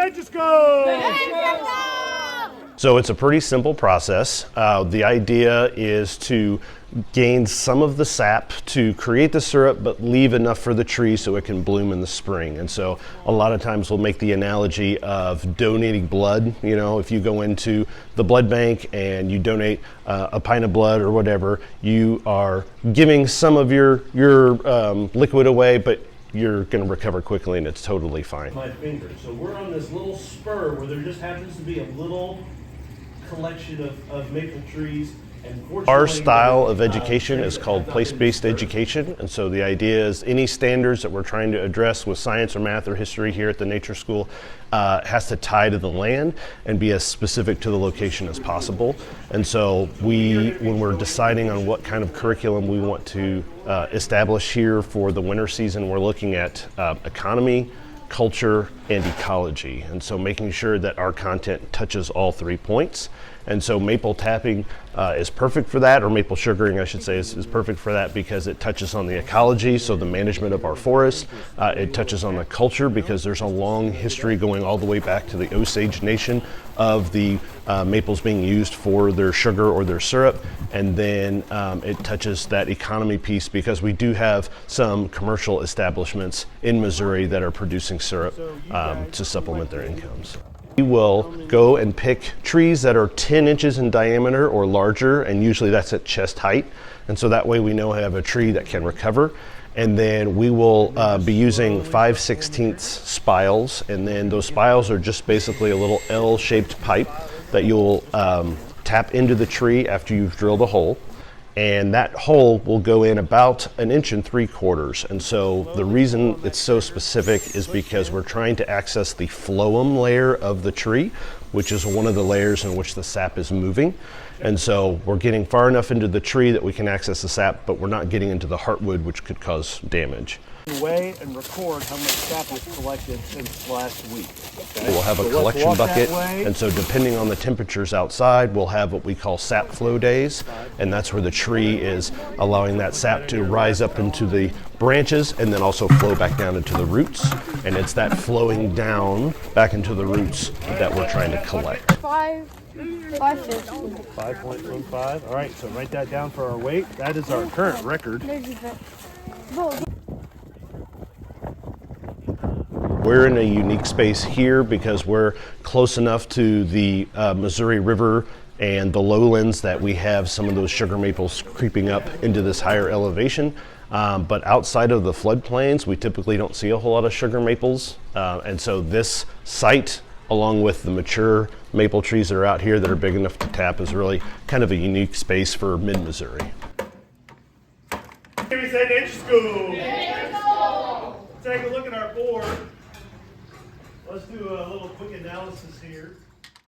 Nature School! So it's a pretty simple process. The idea is to gain some of the sap to create the syrup, but leave enough for the tree so it can bloom in the spring. And so a lot of times we'll make the analogy of donating blood. You know, if you go into the blood bank and you donate a pint of blood or whatever, you are giving some of your liquid away, but you're going to recover quickly and it's totally fine. My finger. So we're on this little spur where there just happens to be a little collection of maple trees. Our style of education is called place-based education, and so the idea is any standards that we're trying to address with science or math or history here at the Nature School has to tie to the land and be as specific to the location as possible. And so when we're deciding on what kind of curriculum we want to establish here for the winter season, we're looking at economy, culture, and ecology. And so making sure that our content touches all 3 points. And so maple tapping is perfect for that, or maple sugaring, I should say, is perfect for that because it touches on the ecology, so the management of our forest. It touches on the culture because there's a long history going all the way back to the Osage Nation of the maples being used for their sugar or their syrup. And then it touches that economy piece because we do have some commercial establishments in Missouri that are producing syrup to supplement their incomes. We will go and pick trees that are 10 inches in diameter or larger, and usually that's at chest height. And so that way we know I have a tree that can recover. And then we will be using 5/16 spiles, and then those spiles are just basically a little L-shaped pipe that you'll tap into the tree after you've drilled a hole. And that hole will go in about 1 3/4 inches. And so the reason it's so specific is because we're trying to access the phloem layer of the tree, which is one of the layers in which the sap is moving. And so we're getting far enough into the tree that we can access the sap, but we're not getting into the heartwood, which could cause damage. Weigh and record how much sap was collected since last week. Okay? We'll have a collection bucket, and so depending on the temperatures outside, we'll have what we call sap flow days, and that's where the tree is allowing that sap to rise up into the branches and then also flow back down into the roots. And it's that flowing down back into the roots that we're trying to collect. 5.15. All right, so write that down for our weight. That is our current record. We're in a unique space here because we're close enough to the Missouri River and the lowlands that we have some of those sugar maples creeping up into this higher elevation. But outside of the floodplains, we typically don't see a whole lot of sugar maples. And so this site, along with the mature maple trees that are out here that are big enough to tap, is really kind of a unique space for mid-Missouri. Nature School! Take a look at our board. Let's do a little quick analysis here.